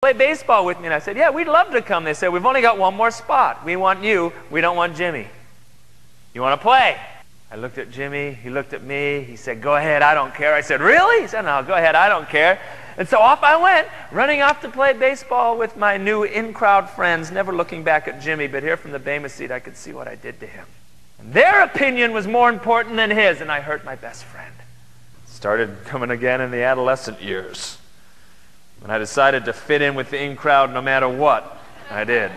play baseball with me? And I said, yeah, we'd love to come. They said, we've only got one more spot. We want you. We don't want Jimmy. You want to play? I looked at Jimmy. He looked at me. He said, go ahead. I don't care. I said, really? He said, no, go ahead. I don't care. And so off I went, running off to play baseball with my new in-crowd friends, never looking back at Jimmy, but here from the Bema seat, I could see what I did to him. And their opinion was more important than his, and I hurt my best friend. Started coming again in the adolescent years. When I decided to fit in with the in-crowd no matter what, I did.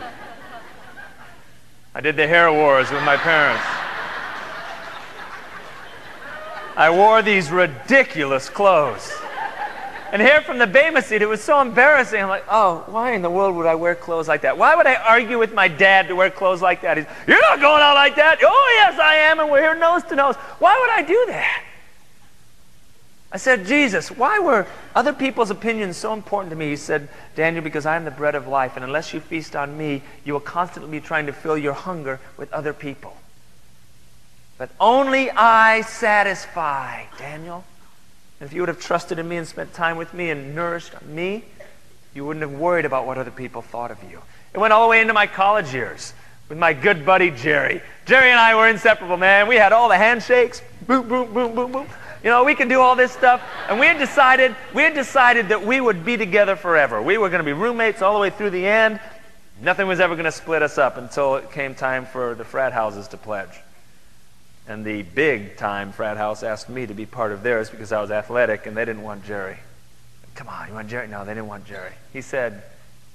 I did the hair wars with my parents. I wore these ridiculous clothes. And here from the Bema seat, it was so embarrassing. I'm like, oh, why in the world would I wear clothes like that? Why would I argue with my dad to wear clothes like that? He's, you're not going out like that. Oh, yes, I am, and we're here nose to nose. Why would I do that? I said, Jesus, why were other people's opinions so important to me? He said, Daniel, because I am the bread of life, and unless you feast on me, you will constantly be trying to fill your hunger with other people. But only I satisfy, Daniel. And if you would have trusted in me and spent time with me and nourished me, you wouldn't have worried about what other people thought of you. It went all the way into my college years with my good buddy Jerry. Jerry and I were inseparable, man. We had all the handshakes, boom, boom, boom, boom, boom. You know, we could do all this stuff, and we had decided that we would be together forever. We were going to be roommates all the way through the end. Nothing was ever going to split us up until it came time for the frat houses to pledge. And the big-time frat house asked me to be part of theirs because I was athletic, and they didn't want Jerry. Come on, you want Jerry? No, they didn't want Jerry. He said,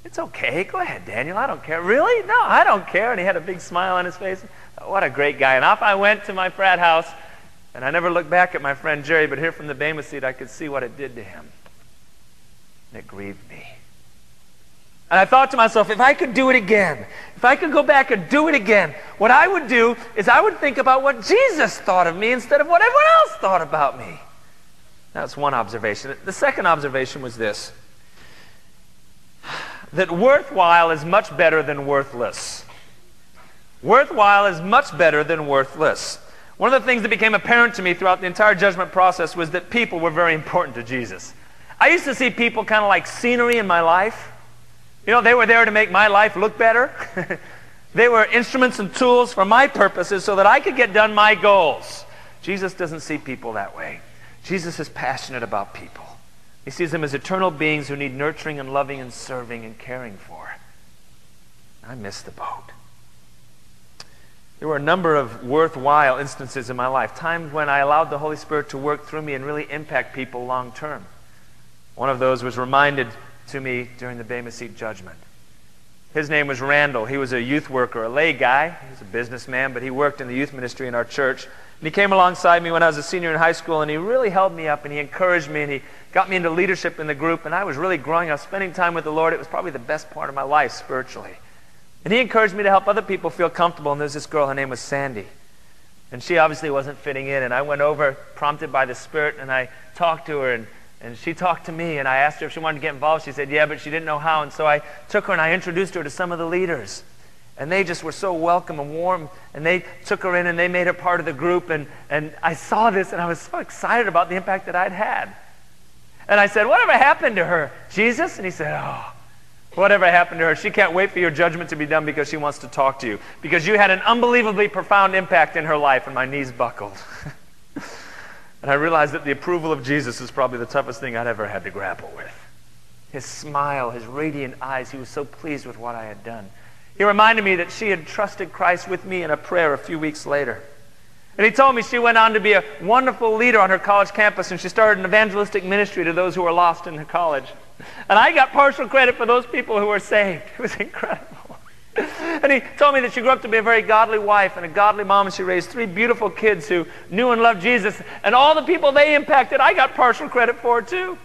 it's okay. Go ahead, Daniel. I don't care. Really? No, I don't care. And he had a big smile on his face. What a great guy. And off I went to my frat house. And I never looked back at my friend Jerry, but here from the Bema seat, I could see what it did to him. And it grieved me. And I thought to myself, if I could do it again, if I could go back and do it again, what I would do is I would think about what Jesus thought of me instead of what everyone else thought about me. That's one observation. The second observation was this, that worthwhile is much better than worthless. Worthwhile is much better than worthless. One of the things that became apparent to me throughout the entire judgment process was that people were very important to Jesus. I used to see people kind of like scenery in my life. You know, they were there to make my life look better. They were instruments and tools for my purposes so that I could get done my goals. Jesus doesn't see people that way. Jesus is passionate about people. He sees them as eternal beings who need nurturing and loving and serving and caring for. I missed the boat. There were a number of worthwhile instances in my life, times when I allowed the Holy Spirit to work through me and really impact people long term. One of those was reminded to me during the Bema Seat judgment. His name was Randall. He was a youth worker, a lay guy. He was a businessman, but he worked in the youth ministry in our church. And he came alongside me when I was a senior in high school, and he really held me up, and he encouraged me, and he got me into leadership in the group, and I was really growing. I was spending time with the Lord. It was probably the best part of my life spiritually. And he encouraged me to help other people feel comfortable, and there's this girl, her name was Sandy. And she obviously wasn't fitting in, and I went over, prompted by the Spirit, and I talked to her, and she talked to me, and I asked her if she wanted to get involved. She said, yeah, but she didn't know how, and so I took her and I introduced her to some of the leaders. And they just were so welcome and warm, and they took her in and they made her part of the group, and I saw this, and I was so excited about the impact that I'd had. And I said, whatever happened to her, Jesus? And he said, oh, whatever happened to her, she can't wait for your judgment to be done because she wants to talk to you. Because you had an unbelievably profound impact in her life, and my knees buckled. And I realized that the approval of Jesus is probably the toughest thing I'd ever had to grapple with. His smile, his radiant eyes, he was so pleased with what I had done. He reminded me that she had trusted Christ with me in a prayer a few weeks later. And he told me she went on to be a wonderful leader on her college campus, and she started an evangelistic ministry to those who were lost in her college. And I got partial credit for those people who were saved. It was incredible. And he told me that she grew up to be a very godly wife and a godly mom, and she raised 3 beautiful kids who knew and loved Jesus. And all the people they impacted, I got partial credit for too.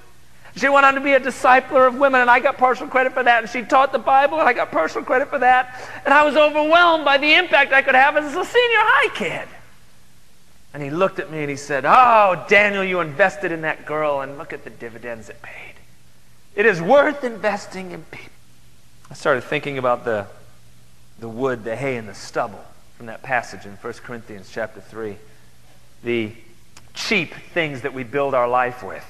She went on to be a discipler of women, and I got partial credit for that. And she taught the Bible, and I got partial credit for that. And I was overwhelmed by the impact I could have as a senior high kid. And he looked at me and he said, oh, Daniel, you invested in that girl, and look at the dividends it paid. It is worth investing in people. I started thinking about the wood, the hay, and the stubble from that passage in 1 Corinthians chapter 3. The cheap things that we build our life with.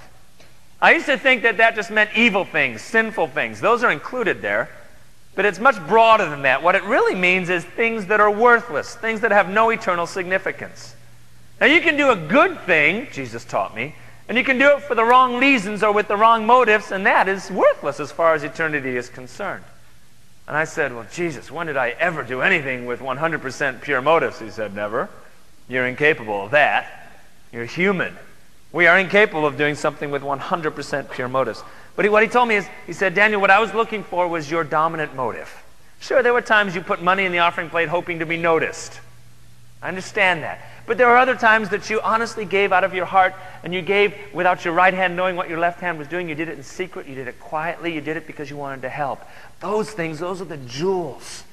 I used to think that that just meant evil things, sinful things. Those are included there. But it's much broader than that. What it really means is things that are worthless, things that have no eternal significance. Now you can do a good thing, Jesus taught me, and you can do it for the wrong reasons or with the wrong motives, and that is worthless as far as eternity is concerned. And I said, well, Jesus, when did I ever do anything with 100% pure motives? He said, never. You're incapable of that. You're human. We are incapable of doing something with 100% pure motives. But what he told me is, he said, Daniel, what I was looking for was your dominant motive. Sure, there were times you put money in the offering plate hoping to be noticed. I understand that. But there were other times that you honestly gave out of your heart, and you gave without your right hand knowing what your left hand was doing. You did it in secret. You did it quietly. You did it because you wanted to help. Those things, those are the jewels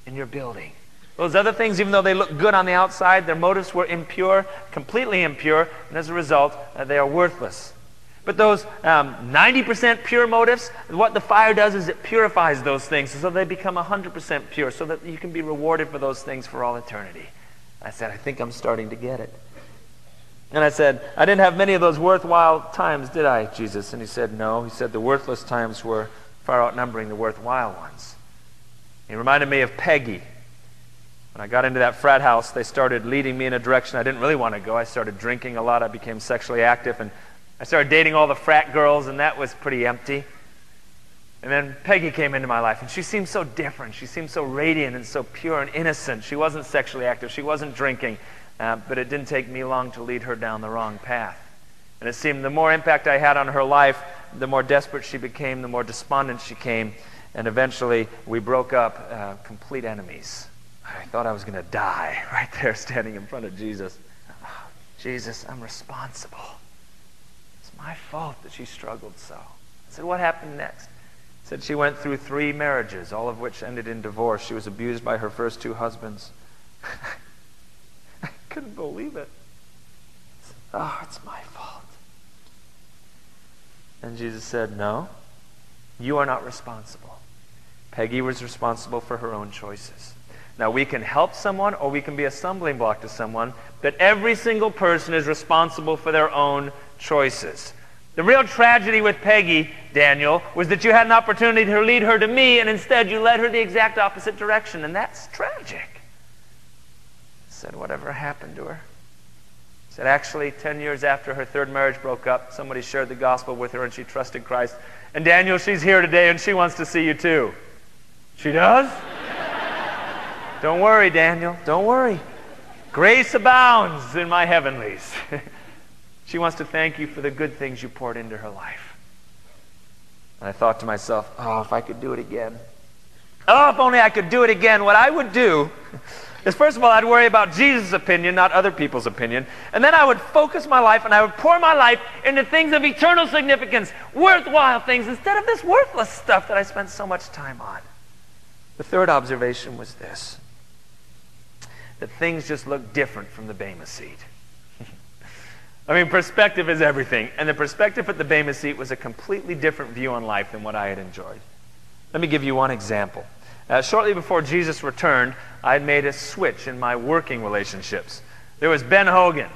in your building. Those other things, even though they look good on the outside, their motives were impure, completely impure, and as a result, they are worthless. But those 90% pure motives, what the fire does is it purifies those things so they become 100% pure, so that you can be rewarded for those things for all eternity. I said, I think I'm starting to get it. And I said, I didn't have many of those worthwhile times, did I, Jesus? And he said, no. He said the worthless times were far outnumbering the worthwhile ones. He reminded me of Peggy. When I got into that frat house, they started leading me in a direction I didn't really want to go. I started drinking a lot. I became sexually active, and I started dating all the frat girls, and that was pretty empty. And then Peggy came into my life, and she seemed so different. She seemed so radiant and so pure and innocent. She wasn't sexually active. She wasn't drinking. But it didn't take me long to lead her down the wrong path. And it seemed the more impact I had on her life, the more desperate she became, the more despondent she came. And eventually, we broke up, complete enemies. I thought I was going to die right there standing in front of Jesus. Oh, Jesus, I'm responsible. It's my fault that she struggled so. I said, what happened next? He said she went through 3 marriages, all of which ended in divorce. She was abused by her first 2 husbands. I couldn't believe it. Oh, it's my fault. And Jesus said, no, you are not responsible. Peggy was responsible for her own choices. Now, we can help someone or we can be a stumbling block to someone, but every single person is responsible for their own choices. The real tragedy with Peggy, Daniel, was that you had an opportunity to lead her to me, and instead you led her the exact opposite direction, and that's tragic. I said, whatever happened to her? He said, actually, 10 years after her 3rd marriage broke up, somebody shared the gospel with her, and she trusted Christ. And Daniel, she's here today, and she wants to see you too. She does? Don't worry, Daniel. Don't worry. Grace abounds in my heavenlies. She wants to thank you for the good things you poured into her life. And I thought to myself, oh, if I could do it again. Oh, if only I could do it again. What I would do is, first of all, I'd worry about Jesus' opinion, not other people's opinion. And then I would focus my life and I would pour my life into things of eternal significance, worthwhile things, instead of this worthless stuff that I spent so much time on. The 3rd observation was this: that things just look different from the Bema seat. I mean, perspective is everything. And the perspective at the Bema seat was a completely different view on life than what I had enjoyed. Let me give you one example. Shortly before Jesus returned, I had made a switch in my working relationships. There was Ben Hogan.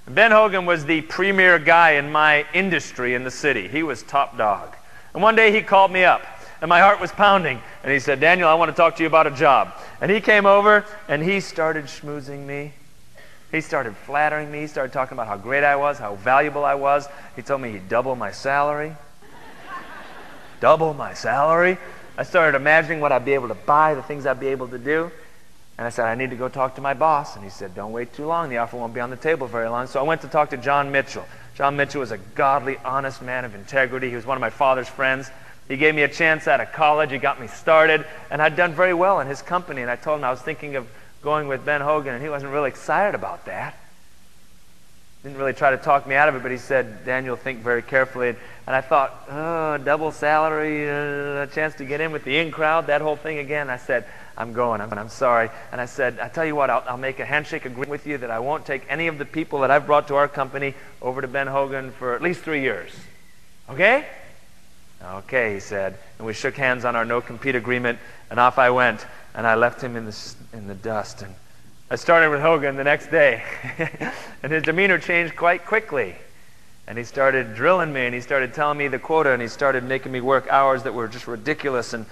Ben Hogan was the premier guy in my industry in the city. He was top dog. And one day he called me up, and my heart was pounding. And he said, Daniel, I want to talk to you about a job. And he came over, and he started schmoozing me. He started flattering me. He started talking about how great I was, how valuable I was. He told me he'd double my salary. Double my salary? I started imagining what I'd be able to buy, the things I'd be able to do. And I said, I need to go talk to my boss. And he said, don't wait too long. The offer won't be on the table very long. So I went to talk to John Mitchell. John Mitchell was a godly, honest man of integrity. He was one of my father's friends. He gave me a chance out of college. He got me started. And I'd done very well in his company. And I told him I was thinking of going with Ben Hogan, and he wasn't really excited about that. Didn't really try to talk me out of it, but he said, Daniel, think very carefully. And I thought, oh, double salary, a chance to get in with the in crowd, that whole thing again. I said, I'm going, I'm sorry. And I said, I tell you what, I'll make a handshake agreement with you that I won't take any of the people that I've brought to our company over to Ben Hogan for at least 3 years. Okay? Okay, he said. And we shook hands on our no-compete agreement, and off I went. And I left him in the dust. And I started with Hogan the next day. And his demeanor changed quite quickly. And he started drilling me, and he started telling me the quota, and he started making me work hours that were just ridiculous. And